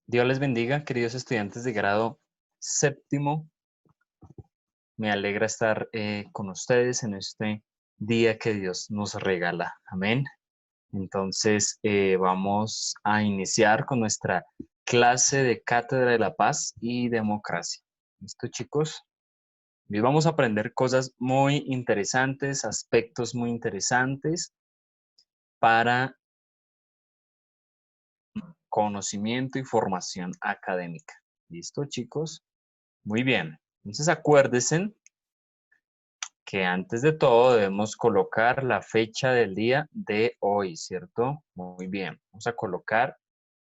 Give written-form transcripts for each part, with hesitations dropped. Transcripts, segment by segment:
Dios les bendiga, queridos estudiantes de grado séptimo. Me alegra estar con ustedes en este día que Dios nos regala. Amén. Entonces, vamos a iniciar con nuestra clase de Cátedra de la Paz y Democracia. ¿Listo, chicos? Hoy vamos a aprender cosas muy interesantes, aspectos muy interesantes para conocimiento y formación académica. ¿Listo, chicos? Muy bien. Entonces, acuérdense que antes de todo debemos colocar la fecha del día de hoy, ¿cierto? Muy bien. Vamos a colocar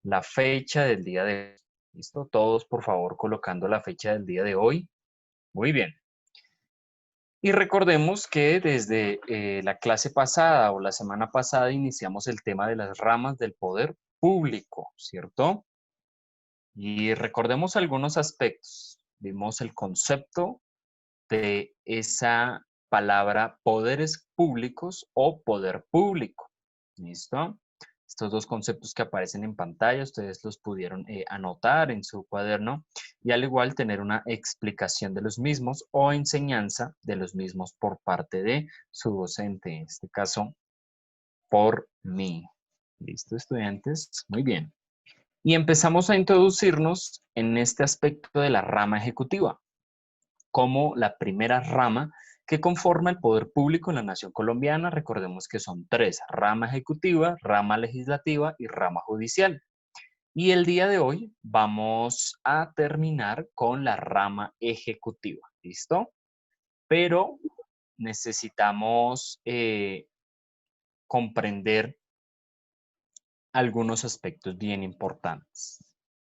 la fecha del día de hoy. ¿Listo? Todos, por favor, colocando la fecha del día de hoy. Muy bien. Y recordemos que desde la clase pasada o la semana pasada iniciamos el tema de las ramas del poder público, ¿cierto? Y recordemos algunos aspectos. Vimos el concepto de esa palabra poderes públicos o poder público. ¿Listo? Estos dos conceptos que aparecen en pantalla, ustedes los pudieron anotar en su cuaderno y al igual tener una explicación de los mismos o enseñanza de los mismos por parte de su docente, en este caso por mí. ¿Listo, estudiantes? Muy bien. Y empezamos a introducirnos en este aspecto de la rama ejecutiva como la primera rama que conforma el poder público en la nación colombiana. Recordemos que son tres: rama ejecutiva, rama legislativa y rama judicial. Y el día de hoy vamos a terminar con la rama ejecutiva, ¿listo? Pero necesitamos comprender algunos aspectos bien importantes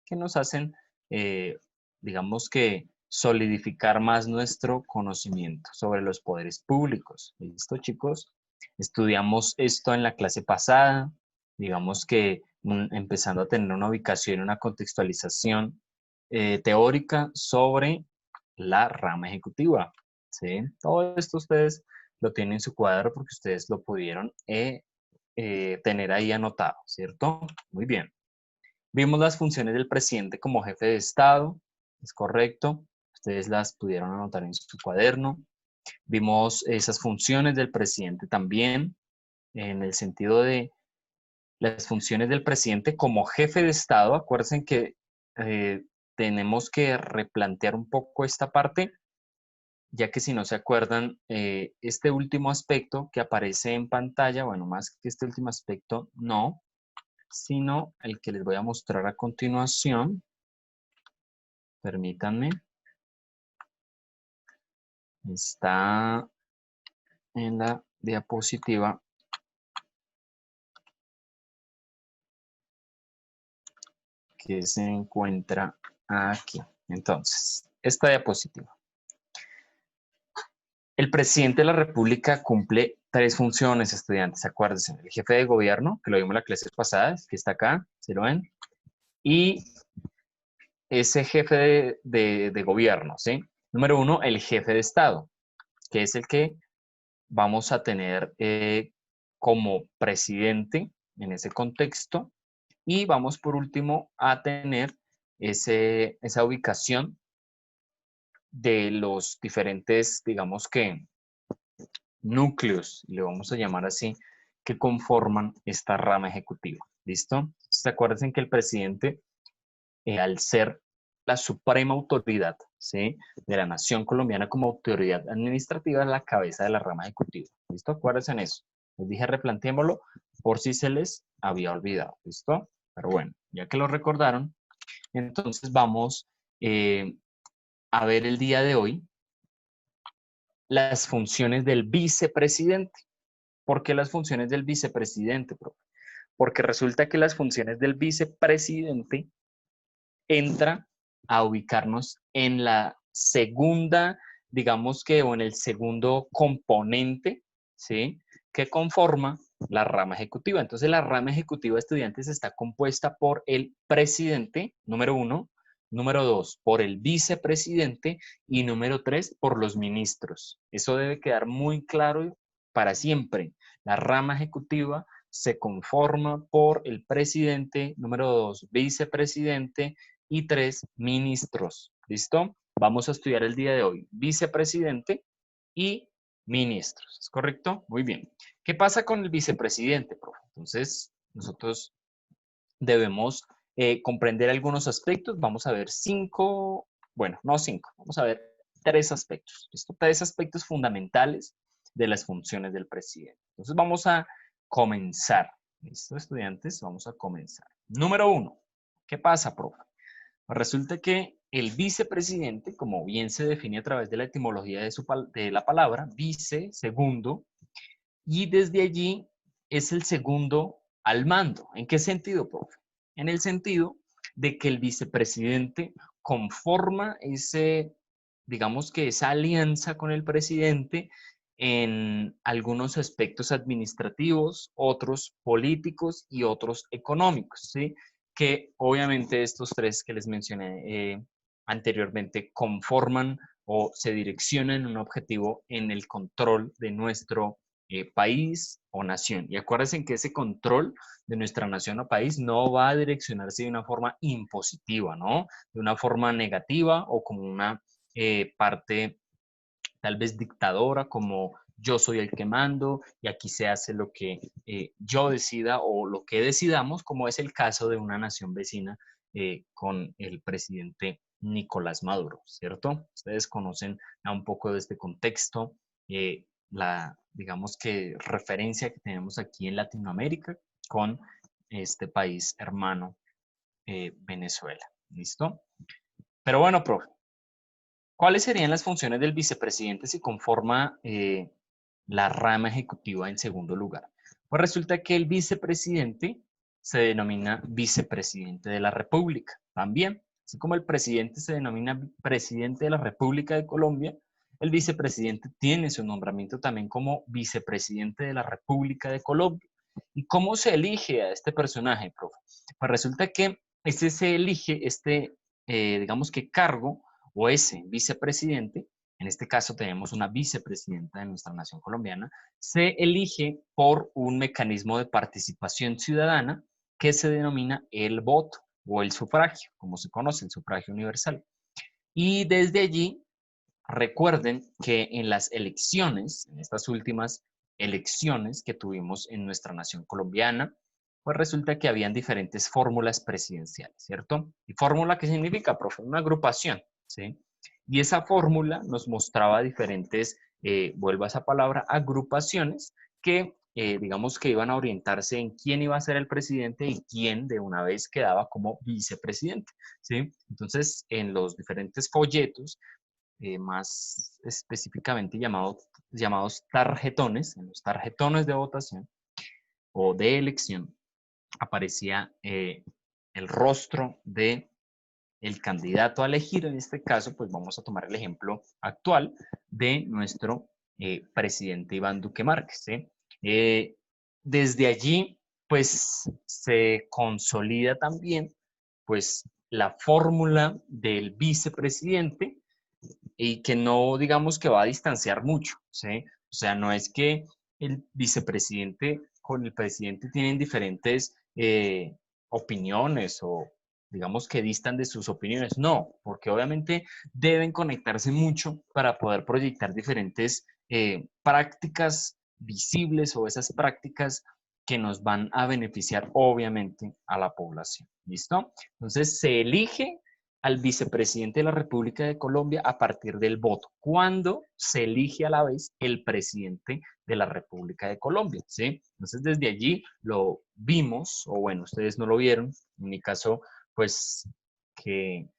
que nos hacen, eh, digamos que, solidificar más nuestro conocimiento sobre los poderes públicos. ¿Listo, chicos? Estudiamos esto en la clase pasada, digamos que empezando a tener una ubicación, una contextualización teórica sobre la rama ejecutiva. ¿Sí? Todo esto ustedes lo tienen en su cuadro porque ustedes lo pudieron tener ahí anotado, ¿cierto? Muy bien. Vimos las funciones del presidente como jefe de Estado, es correcto. Ustedes las pudieron anotar en su cuaderno. Vimos esas funciones del presidente también, en el sentido de las funciones del presidente como jefe de Estado. Acuérdense que tenemos que replantear un poco esta parte, ya que si no se acuerdan, este último aspecto que aparece en pantalla, bueno, más que este último aspecto, no, sino el que les voy a mostrar a continuación. Permítanme. Está en la diapositiva que se encuentra aquí. Entonces, esta diapositiva. El presidente de la República cumple tres funciones, estudiantes. Acuérdense, el jefe de gobierno, que lo vimos en la clase pasada, que está acá, ¿se lo ven? Y ese jefe de gobierno, ¿sí? Número uno, el jefe de Estado, que es el que vamos a tener como presidente en ese contexto. Y vamos por último a tener esa ubicación de los diferentes, digamos que, núcleos, le vamos a llamar así, que conforman esta rama ejecutiva. ¿Listo? Entonces, acuérdense que el presidente, al ser la suprema autoridad, ¿sí?, de la nación colombiana como autoridad administrativa, es la cabeza de la rama ejecutiva. ¿Listo? Acuérdense en eso. Les dije, replanteémoslo por si se les había olvidado. ¿Listo? Pero bueno, ya que lo recordaron, entonces vamos a ver el día de hoy las funciones del vicepresidente. ¿Por qué las funciones del vicepresidente, profe? Porque resulta que las funciones del vicepresidente entra a ubicarnos en la segunda, digamos que, o en el segundo componente, ¿sí?, que conforma la rama ejecutiva. Entonces, la rama ejecutiva de estudiantes está compuesta por el presidente, número uno; número dos, por el vicepresidente; y número tres, por los ministros. Eso debe quedar muy claro para siempre. La rama ejecutiva se conforma por el presidente, número 2, vicepresidente y 3, ministros. ¿Listo? Vamos a estudiar el día de hoy vicepresidente y ministros. ¿Es correcto? Muy bien. ¿Qué pasa con el vicepresidente, profe? Entonces, nosotros debemos comprender algunos aspectos. Vamos a ver 5, bueno, no 5, vamos a ver 3 aspectos. ¿Listo? 3 aspectos fundamentales de las funciones del presidente. Entonces, vamos a comenzar. ¿Listo, estudiantes? Vamos a comenzar. Número 1. ¿Qué pasa, profe? Resulta que el vicepresidente, como bien se define a través de la etimología de la palabra, vice, segundo, y desde allí es el segundo al mando. ¿En qué sentido, profe? En el sentido de que el vicepresidente conforma digamos que esa alianza con el presidente en algunos aspectos administrativos, otros políticos y otros económicos, ¿sí? Que obviamente estos 3 que les mencioné anteriormente conforman o se direccionan en un objetivo en el control de nuestro país o nación. Y acuérdense que ese control de nuestra nación o país no va a direccionarse de una forma impositiva, ¿no? De una forma negativa o como una parte tal vez dictadora, como yo soy el que mando y aquí se hace lo que yo decida o lo que decidamos, como es el caso de una nación vecina con el presidente Nicolás Maduro, ¿cierto? Ustedes conocen a un poco de este contexto, digamos que referencia que tenemos aquí en Latinoamérica con este país hermano Venezuela, ¿listo? Pero bueno, profe, ¿cuáles serían las funciones del vicepresidente si conforma la rama ejecutiva en segundo lugar? Pues resulta que el vicepresidente se denomina vicepresidente de la República también. Así como el presidente se denomina presidente de la República de Colombia, el vicepresidente tiene su nombramiento también como vicepresidente de la República de Colombia. ¿Y cómo se elige a este personaje, profe? Pues resulta que se elige digamos que cargo o ese vicepresidente, en este caso tenemos una vicepresidenta de nuestra nación colombiana, se elige por un mecanismo de participación ciudadana que se denomina el voto o el sufragio, como se conoce, el sufragio universal. Y desde allí, recuerden que en las elecciones, en estas últimas elecciones que tuvimos en nuestra nación colombiana, pues resulta que habían diferentes fórmulas presidenciales, ¿cierto? ¿Y fórmula qué significa, profe? Una agrupación, ¿sí? Y esa fórmula nos mostraba diferentes, vuelvo a esa palabra, agrupaciones que, digamos que iban a orientarse en quién iba a ser el presidente y quién de una vez quedaba como vicepresidente, ¿sí? Entonces, en los diferentes folletos, más específicamente llamados tarjetones, en los tarjetones de votación o de elección, aparecía el rostro de el candidato a elegir. En este caso, pues vamos a tomar el ejemplo actual de nuestro presidente Iván Duque Márquez, ¿sí? Desde allí, pues se consolida también pues la fórmula del vicepresidente y que no digamos que va a distanciar mucho, ¿sí? O sea, no es que el vicepresidente con el presidente tienen diferentes opiniones o digamos que distan de sus opiniones, no, porque obviamente deben conectarse mucho para poder proyectar diferentes prácticas visibles o esas prácticas que nos van a beneficiar obviamente a la población, ¿listo? Entonces se elige al vicepresidente de la República de Colombia a partir del voto, cuando se elige a la vez el presidente de la República de Colombia, ¿sí? Entonces, desde allí lo vimos, o bueno, ustedes no lo vieron, en mi caso, pues, que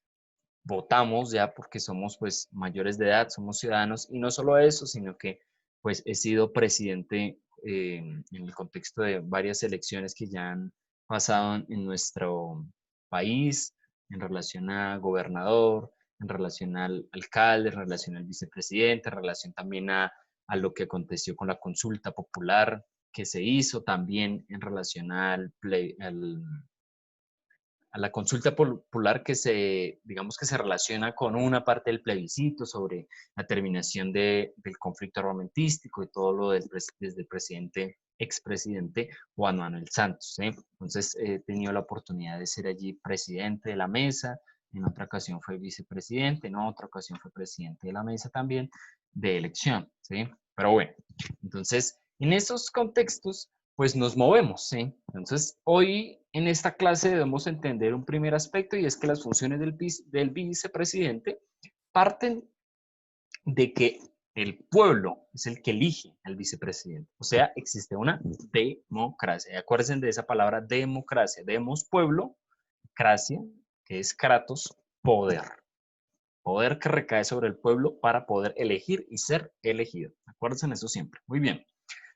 votamos ya porque somos, pues, mayores de edad, somos ciudadanos, y no solo eso, sino que, pues, he sido presidente en el contexto de varias elecciones que ya han pasado en nuestro país, en relación a gobernador, en relación al alcalde, en relación al vicepresidente, en relación también a lo que aconteció con la consulta popular que se hizo, también en relación a la consulta popular que digamos que se relaciona con una parte del plebiscito sobre la terminación del conflicto armamentístico y todo lo desde el presidente expresidente Juan Manuel Santos, ¿sí? Entonces, he tenido la oportunidad de ser allí presidente de la mesa, en otra ocasión fue vicepresidente, en otra ocasión fue presidente de la mesa también de elección, ¿sí? Pero bueno, entonces, en esos contextos, pues nos movemos, ¿sí? Entonces, hoy en esta clase debemos entender un primer aspecto y es que las funciones del vicepresidente parten de que el pueblo es el que elige al vicepresidente. O sea, existe una democracia. Acuérdense de esa palabra democracia. Demos pueblo, cracia, que es kratos, poder. Poder que recae sobre el pueblo para poder elegir y ser elegido. Acuérdense en eso siempre. Muy bien.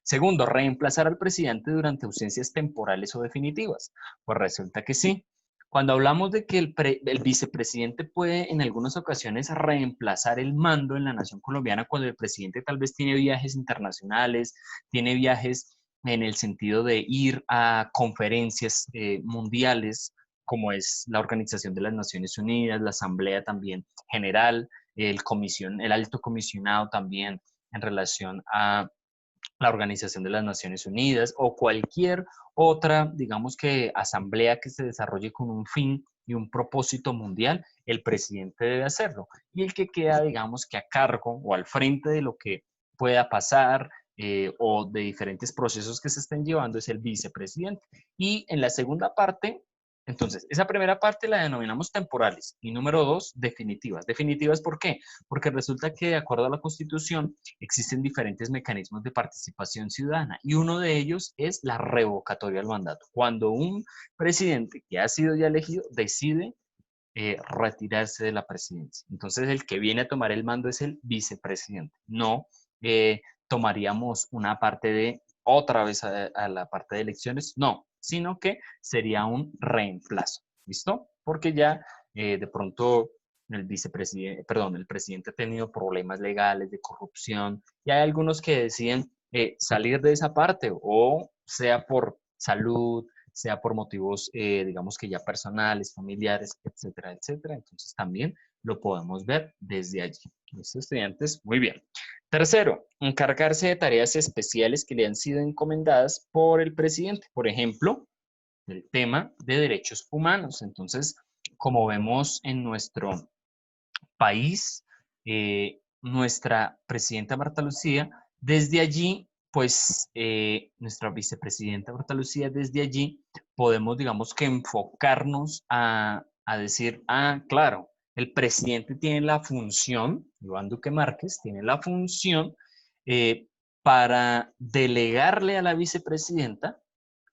Segundo, reemplazar al presidente durante ausencias temporales o definitivas. Pues resulta que sí. Cuando hablamos de que el vicepresidente puede en algunas ocasiones reemplazar el mando en la nación colombiana cuando el presidente tal vez tiene viajes internacionales, tiene viajes en el sentido de ir a conferencias mundiales, como es la Organización de las Naciones Unidas, la Asamblea también General, el alto comisionado también en relación a la Organización de las Naciones Unidas o cualquier otra, digamos que asamblea que se desarrolle con un fin y un propósito mundial, el presidente debe hacerlo. Y el que queda, digamos que a cargo o al frente de lo que pueda pasar o de diferentes procesos que se estén llevando es el vicepresidente. Y en la segunda parte, entonces, esa primera parte la denominamos temporales y número dos, definitivas. ¿Definitivas por qué? Porque resulta que de acuerdo a la Constitución, existen diferentes mecanismos de participación ciudadana y uno de ellos es la revocatoria del mandato. Cuando un presidente que ha sido ya elegido decide retirarse de la presidencia. Entonces el que viene a tomar el mando es el vicepresidente. No tomaríamos una parte de otra vez a la parte de elecciones, no, sino que sería un reemplazo. ¿Listo? Porque ya de pronto el vicepresidente, perdón, el presidente ha tenido problemas legales de corrupción y hay algunos que deciden salir de esa parte o sea por salud, sea por motivos, digamos que ya personales, familiares, etcétera, etcétera. Entonces también lo podemos ver desde allí. ¿Listo, estudiantes? Muy bien. Tercero, encargarse de tareas especiales que le han sido encomendadas por el presidente. Por ejemplo, el tema de derechos humanos. Entonces, como vemos en nuestro país, nuestra presidenta Marta Lucía, desde allí, pues nuestra vicepresidenta Marta Lucía, desde allí podemos, digamos que enfocarnos a decir, ah, claro, el presidente tiene la función, Iván Duque Márquez tiene la función para delegarle a la vicepresidenta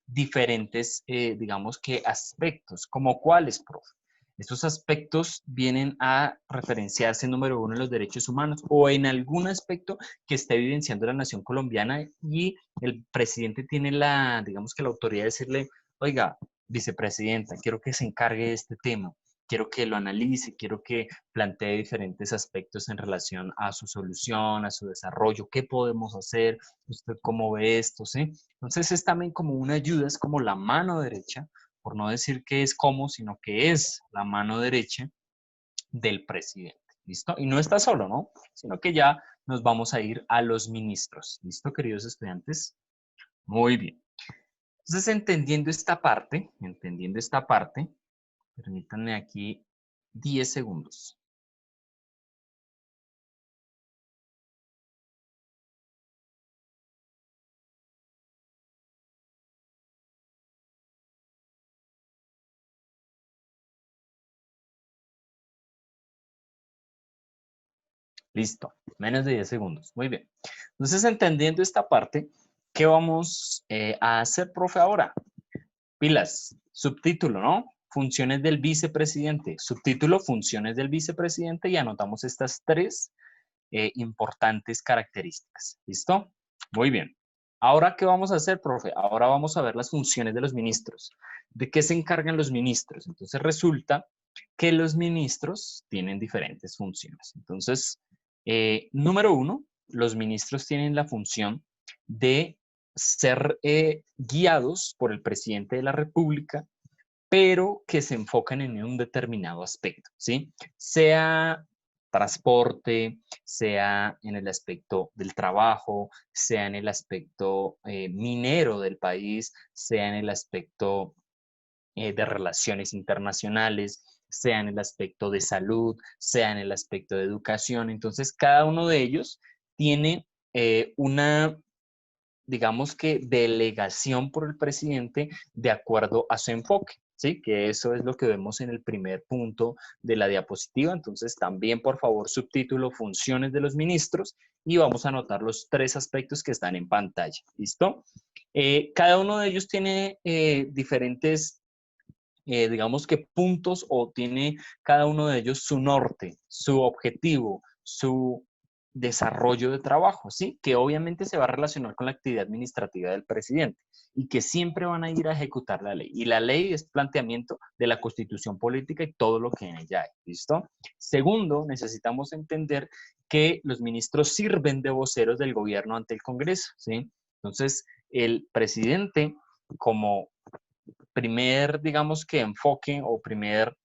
diferentes, digamos que aspectos, como cuáles, profe. Estos aspectos vienen a referenciarse, número uno, en los derechos humanos o en algún aspecto que esté evidenciando la nación colombiana y el presidente tiene la, digamos que la autoridad de decirle, oiga, vicepresidenta, quiero que se encargue de este tema, quiero que lo analice, quiero que plantee diferentes aspectos en relación a su solución, a su desarrollo, qué podemos hacer, usted cómo ve esto, ¿sí? Entonces es también como una ayuda, es como la mano derecha, por no decir que es como, sino que es la mano derecha del presidente. ¿Listo? Y no está solo, ¿no? Sino que ya nos vamos a ir a los ministros. ¿Listo, queridos estudiantes? Muy bien. Entonces, entendiendo esta parte, permítanme aquí 10 segundos. Listo, menos de 10 segundos. Muy bien. Entonces, entendiendo esta parte, ¿qué vamos a hacer, profe, ahora? Pilas, subtítulo, ¿no? Funciones del vicepresidente. Subtítulo, funciones del vicepresidente y anotamos estas tres importantes características. ¿Listo? Muy bien. Ahora, ¿qué vamos a hacer, profe? Ahora vamos a ver las funciones de los ministros. ¿De qué se encargan los ministros? Entonces, resulta que los ministros tienen diferentes funciones. Entonces, número uno, los ministros tienen la función de ser guiados por el presidente de la República, pero que se enfocan en un determinado aspecto, ¿sí? Sea transporte, sea en el aspecto del trabajo, sea en el aspecto minero del país, sea en el aspecto de relaciones internacionales, sea en el aspecto de salud, sea en el aspecto de educación. Entonces, cada uno de ellos tiene una, digamos que, delegación por el presidente de acuerdo a su enfoque. ¿Sí? Que eso es lo que vemos en el primer punto de la diapositiva. Entonces, también, por favor, subtítulo, funciones de los ministros, y vamos a anotar los 3 aspectos que están en pantalla. ¿Listo? Cada uno de ellos tiene diferentes digamos que puntos, o tiene cada uno de ellos su norte, su objetivo, su desarrollo de trabajo, ¿sí? Que obviamente se va a relacionar con la actividad administrativa del presidente y que siempre van a ir a ejecutar la ley. Y la ley es planteamiento de la constitución política y todo lo que en ella hay, ¿listo? Segundo, necesitamos entender que los ministros sirven de voceros del gobierno ante el Congreso, ¿sí? Entonces, el presidente, como primer, digamos que enfoque o primer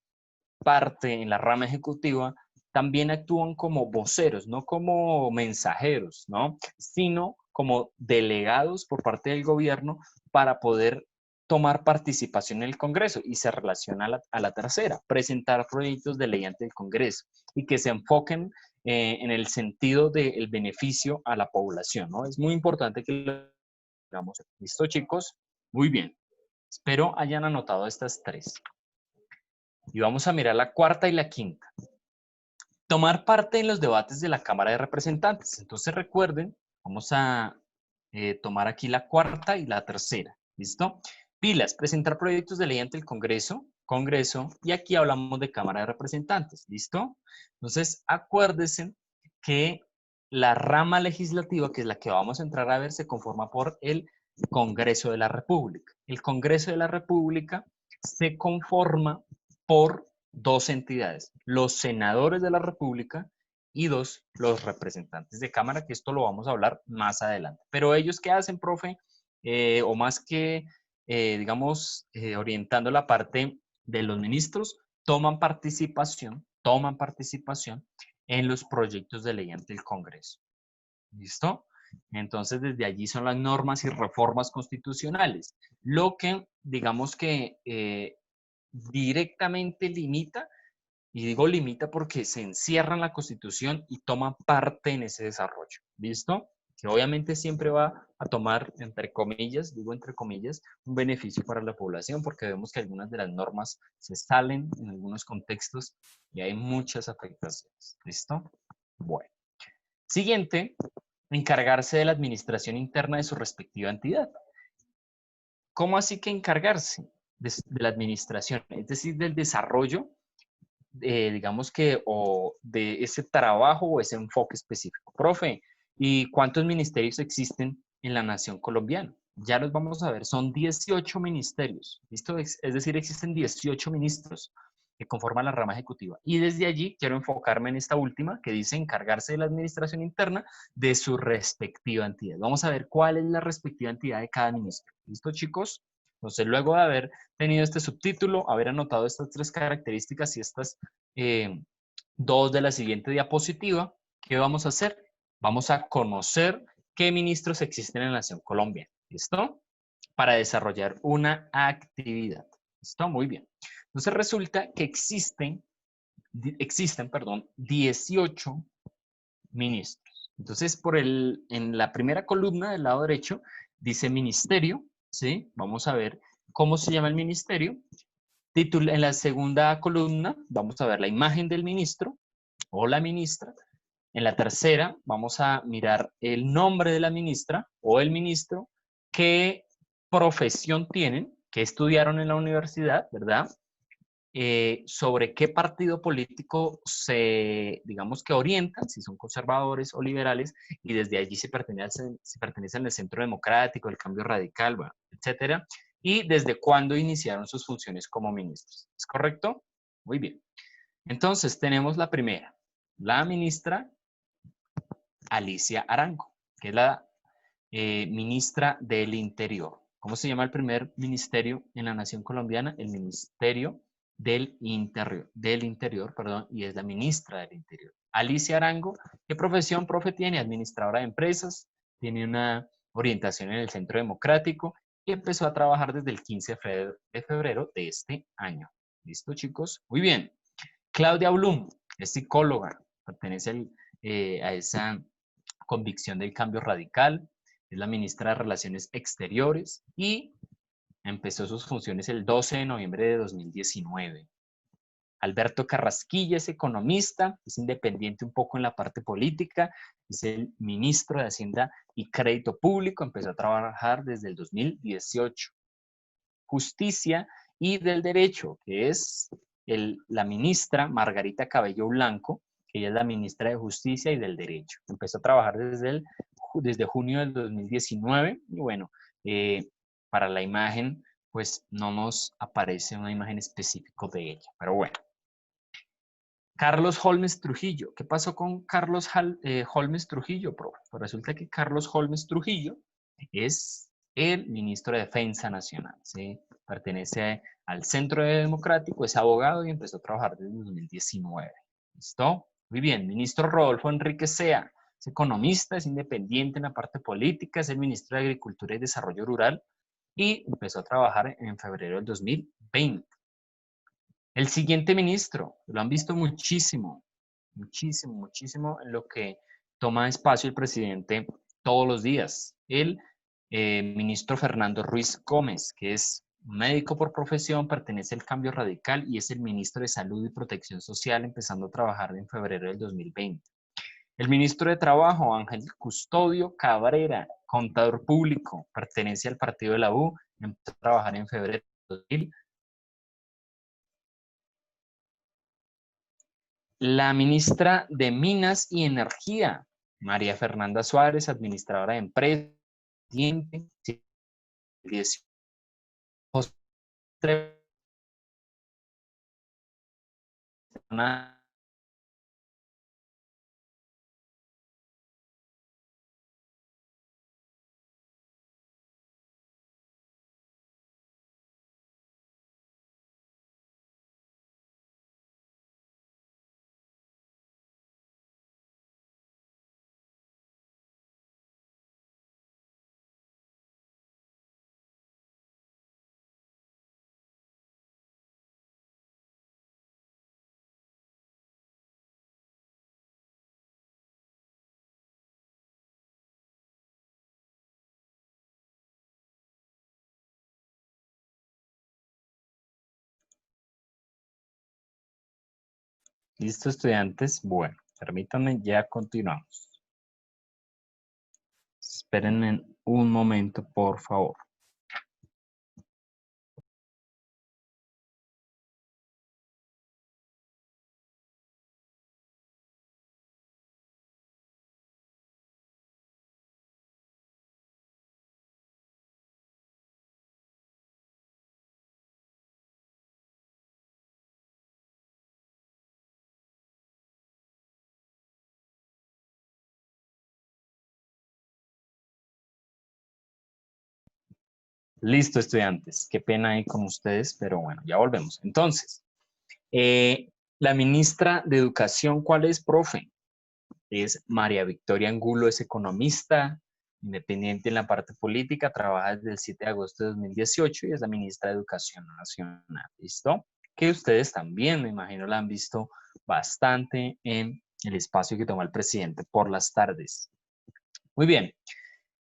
parte en la rama ejecutiva, también actúan como voceros, no como mensajeros, ¿no? Sino como delegados por parte del gobierno para poder tomar participación en el Congreso, y se relaciona a la tercera, presentar proyectos de ley ante el Congreso y que se enfoquen en el sentido del beneficio a la población, ¿no? Es muy importante que lo hagamos. ¿Listo, chicos? Muy bien. Espero hayan anotado estas 3. Y vamos a mirar la cuarta y la quinta. Tomar parte en los debates de la Cámara de Representantes. Entonces recuerden, vamos a tomar aquí la cuarta y la tercera. ¿Listo? Pilas, presentar proyectos de ley ante el Congreso, y aquí hablamos de Cámara de Representantes. ¿Listo? Entonces acuérdense que la rama legislativa, que es la que vamos a entrar a ver, se conforma por el Congreso de la República. El Congreso de la República se conforma por 2 entidades, los senadores de la República y 2, los representantes de Cámara, que esto lo vamos a hablar más adelante. Pero ellos, ¿qué hacen, profe? O más que, digamos, orientando la parte de los ministros, toman participación en los proyectos de ley ante el Congreso. ¿Listo? Entonces, desde allí son las normas y reformas constitucionales, lo que, digamos que directamente limita, y digo limita porque se encierra en la Constitución y toma parte en ese desarrollo. ¿Listo? Que obviamente siempre va a tomar, entre comillas, digo entre comillas, un beneficio para la población, porque vemos que algunas de las normas se salen en algunos contextos y hay muchas afectaciones. ¿Listo? Bueno. Siguiente, encargarse de la administración interna de su respectiva entidad. ¿Cómo así que encargarse de la administración? Es decir, del desarrollo, digamos que, o de ese trabajo o ese enfoque específico. Profe, ¿y cuántos ministerios existen en la nación colombiana? Ya los vamos a ver, son 18 ministerios, ¿listo? Es decir, existen 18 ministros que conforman la rama ejecutiva. Y desde allí quiero enfocarme en esta última, que dice encargarse de la administración interna de su respectiva entidad. Vamos a ver cuál es la respectiva entidad de cada ministro. ¿Listo, chicos? Entonces, luego de haber tenido este subtítulo, haber anotado estas 3 características y estas 2 de la siguiente diapositiva, ¿qué vamos a hacer? Vamos a conocer qué ministros existen en la Nación Colombia. ¿Listo? Para desarrollar una actividad. ¿Listo? Muy bien. Entonces resulta que existen 18 ministros. Entonces, en la primera columna del lado derecho dice ministerio, ¿sí? Vamos a ver cómo se llama el ministerio. En la segunda columna vamos a ver la imagen del ministro o la ministra. En la tercera vamos a mirar el nombre de la ministra o el ministro, qué profesión tienen, qué estudiaron en la universidad, ¿verdad? Sobre qué partido político digamos que orientan, si son conservadores o liberales, y desde allí se pertenecen al Centro Democrático, el Cambio Radical, bueno, etcétera, y desde cuándo iniciaron sus funciones como ministros. ¿Es correcto? Muy bien. Entonces, tenemos la primera, la ministra Alicia Arango, que es la ministra del Interior. ¿Cómo se llama el primer ministerio en la nación colombiana? El Ministerio del Interior, perdón, y es la ministra del Interior. Alicia Arango, ¿qué profesión, profe, tiene? Administradora de empresas, tiene una orientación en el Centro Democrático y empezó a trabajar desde el 15 de febrero de este año. ¿Listo, chicos? Muy bien. Claudia Blum es psicóloga, pertenece a esa convicción del cambio radical, es la ministra de Relaciones Exteriores y empezó sus funciones el 12 de noviembre de 2019. Alberto Carrasquilla es economista, es independiente un poco en la parte política, es el ministro de Hacienda y Crédito Público, empezó a trabajar desde el 2018. Justicia y del Derecho, que es la ministra Margarita Cabello Blanco, que ella es la ministra de Justicia y del Derecho. Empezó a trabajar desde junio del 2019 y bueno, para la imagen, pues no nos aparece una imagen específica de ella, pero bueno. Carlos Holmes Trujillo. ¿Qué pasó con Carlos Holmes Trujillo, profe? Pues resulta que Carlos Holmes Trujillo es el ministro de Defensa Nacional, ¿sí? Pertenece al Centro Democrático, es abogado y empezó a trabajar desde 2019. ¿Listo? Muy bien. Ministro Rodolfo Enrique Sea. Es economista, es independiente en la parte política, es el ministro de Agricultura y Desarrollo Rural y empezó a trabajar en febrero del 2020. El siguiente ministro, lo han visto muchísimo, muchísimo, muchísimo en lo que toma espacio el presidente todos los días. El ministro Fernando Ruiz Gómez, que es médico por profesión, pertenece al Cambio Radical y es el ministro de Salud y Protección Social, empezando a trabajar en febrero del 2020. El ministro de Trabajo, Ángel Custodio Cabrera, contador público, pertenece al partido de la U, empezó a trabajar en febrero del 2020. La ministra de Minas y Energía, María Fernanda Suárez, administradora de empresas, ¿Listo, estudiantes? Bueno, permítanme, ya continuamos. Esperen un momento, por favor. Listo, estudiantes. Qué pena ahí con ustedes, pero bueno, ya volvemos. Entonces, la ministra de Educación, ¿cuál es, profe? Es María Victoria Angulo, es economista, independiente en la parte política, trabaja desde el 7 de agosto de 2018 y es la ministra de Educación Nacional. ¿Listo? Que ustedes también, me imagino, la han visto bastante en el espacio que toma el presidente por las tardes. Muy bien.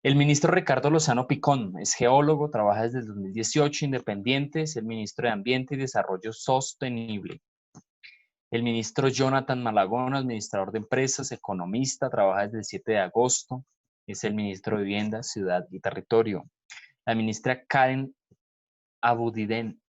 El ministro Ricardo Lozano Picón es geólogo, trabaja desde el 2018, independiente, es el ministro de Ambiente y Desarrollo Sostenible. El ministro Jonathan Malagón, administrador de empresas, economista, trabaja desde el 7 de agosto, es el ministro de Vivienda, Ciudad y Territorio. La ministra Karen Abudinen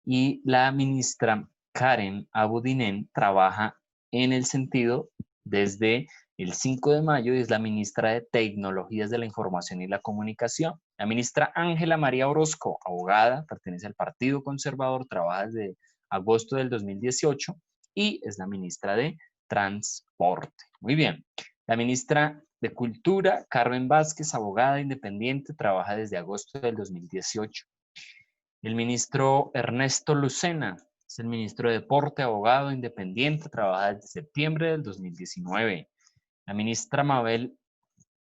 y la ministra Karen Abudinen trabaja en el sentido desde el 5 de mayo y es la ministra de Tecnologías de la Información y la Comunicación. La ministra Ángela María Orozco, abogada, pertenece al Partido Conservador, trabaja desde agosto del 2018 y es la ministra de Transporte. Muy bien. La ministra de Cultura, Carmen Vázquez, abogada independiente, trabaja desde agosto del 2018. El ministro Ernesto Lucena, Es el ministro de Deporte, abogado, independiente, trabaja desde septiembre del 2019. La ministra Mabel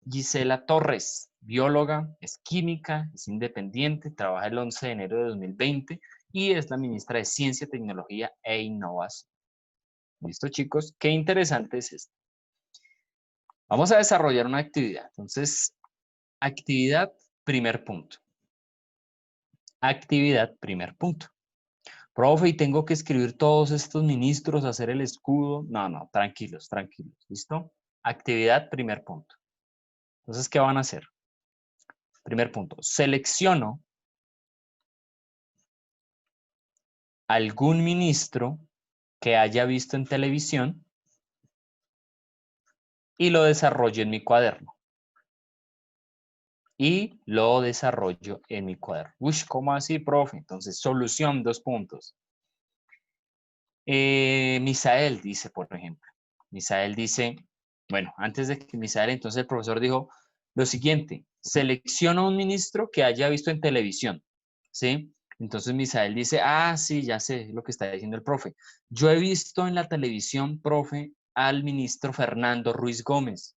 Gisela Torres, bióloga, es química, es independiente, trabaja el 11 de enero de 2020 y es la ministra de Ciencia, Tecnología e Innovación. ¿Listo, chicos? Qué interesante es esto. Vamos a desarrollar una actividad. Entonces, actividad, primer punto. Actividad, primer punto. Profe, ¿y tengo que escribir todos estos ministros, hacer el escudo? No, no, tranquilos, tranquilos. ¿Listo? Actividad, primer punto. Entonces, ¿qué van a hacer? Primer punto, selecciono algún ministro que haya visto en televisión y lo desarrollo en mi cuaderno. Y lo desarrollo en mi cuaderno. Uy, ¿cómo así, profe? Entonces, solución, 2 puntos. Misael dice, por ejemplo. Misael dice, bueno, antes de que Misael, entonces el profesor dijo lo siguiente, selecciona un ministro que haya visto en televisión, ¿sí? Entonces Misael dice, ah, sí, ya sé lo que está diciendo el profe. Yo he visto en la televisión, profe, al ministro Fernando Ruiz Gómez,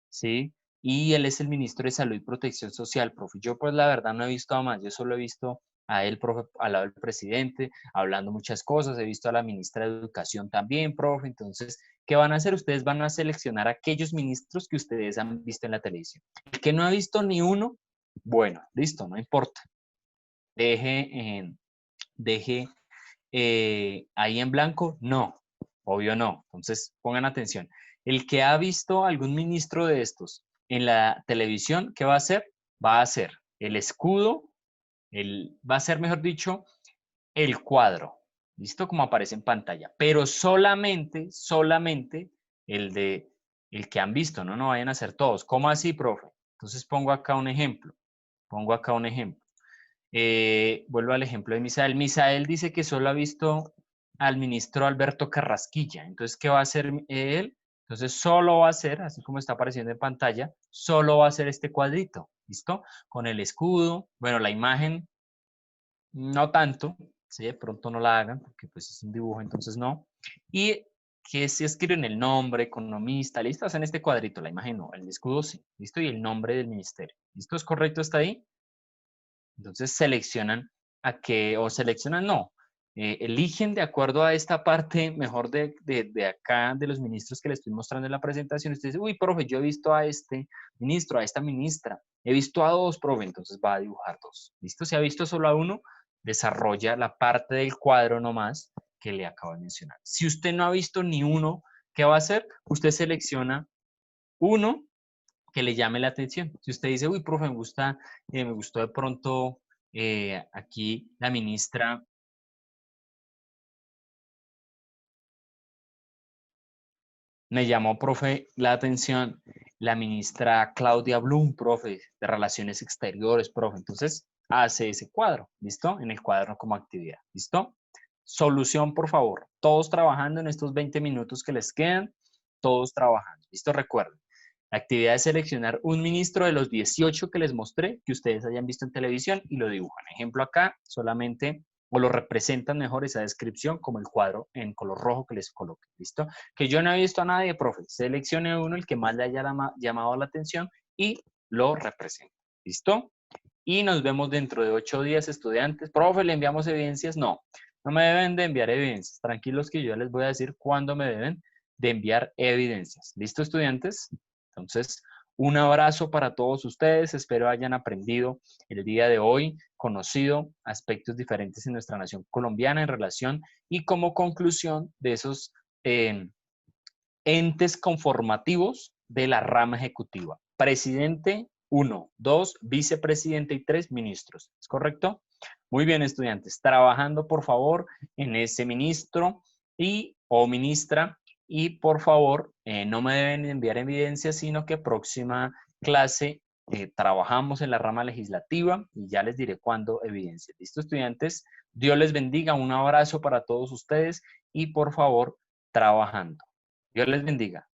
¿sí? Y él es el ministro de Salud y Protección Social, profe. Yo pues la verdad no he visto a más, yo solo he visto a él, profe, al lado del presidente, hablando muchas cosas, he visto a la ministra de Educación también, profe. Entonces, ¿qué van a hacer? Ustedes van a seleccionar aquellos ministros que ustedes han visto en la televisión. El que no ha visto ni uno, bueno, listo, no importa. Deje ahí en blanco, no, obvio no. Entonces, pongan atención. El que ha visto algún ministro de estos en la televisión, ¿qué va a hacer? Va a hacer el escudo, va a ser, mejor dicho, el cuadro. ¿Listo? Como aparece en pantalla. Pero solamente el que han visto, ¿no? No vayan a ser todos. ¿Cómo así, profe? Entonces pongo acá un ejemplo. Pongo acá un ejemplo. Vuelvo al ejemplo de Misael. Misael dice que solo ha visto al ministro Alberto Carrasquilla. Entonces, ¿qué va a hacer él? Entonces, solo va a hacer, así como está apareciendo en pantalla, solo va a hacer este cuadrito, ¿listo? Con el escudo, bueno, la imagen, no tanto, ¿sí? De pronto no la hagan, porque pues es un dibujo, entonces no. Y que si escriben el nombre, economista, ¿listo? Hacen este cuadrito, la imagen no, el escudo sí, ¿listo? Y el nombre del ministerio. ¿Listo? ¿Es correcto hasta ahí? Entonces seleccionan a qué, o seleccionan no, eligen de acuerdo a esta parte mejor de acá, de los ministros que les estoy mostrando en la presentación. Ustedes dicen, uy, profe, yo he visto a este ministro, a esta ministra, he visto a 2, profe, entonces va a dibujar 2. ¿Listo? Si ha visto solo a 1, desarrolla la parte del cuadro nomás que le acabo de mencionar. Si usted no ha visto ni uno, ¿qué va a hacer? Usted selecciona uno que le llame la atención. Si usted dice, uy, profe, me gustó de pronto aquí la ministra, me llamó, profe, la atención la ministra Claudia Blum, profe, de Relaciones Exteriores, profe. Entonces, hace ese cuadro, ¿listo? En el cuaderno como actividad, ¿listo? Solución, por favor. Todos trabajando en estos 20 minutos que les quedan, todos trabajando. ¿Listo? Recuerden. La actividad es seleccionar un ministro de los 18 que les mostré, que ustedes hayan visto en televisión y lo dibujan. Ejemplo acá, solamente, o lo representan mejor esa descripción como el cuadro en color rojo que les coloque. ¿Listo? Que yo no he visto a nadie, profe. Seleccione uno, el que más le haya llamado la atención y lo representa. ¿Listo? Y nos vemos dentro de 8 días, estudiantes. Profe, ¿le enviamos evidencias? No, no me deben de enviar evidencias. Tranquilos que yo ya les voy a decir cuándo me deben de enviar evidencias. ¿Listo, estudiantes? Entonces, un abrazo para todos ustedes. Espero hayan aprendido el día de hoy, conocido aspectos diferentes en nuestra nación colombiana en relación y como conclusión de esos entes conformativos de la rama ejecutiva. Presidente, 1, 2, vicepresidente y 3 ministros. ¿Es correcto? Muy bien, estudiantes. Trabajando, por favor, en ese ministro y o ministra. Y, por favor, no me deben enviar evidencias, sino que próxima clase trabajamos en la rama legislativa y ya les diré cuándo evidencia. ¿Listo, estudiantes? Dios les bendiga. Un abrazo para todos ustedes y, por favor, trabajando. Dios les bendiga.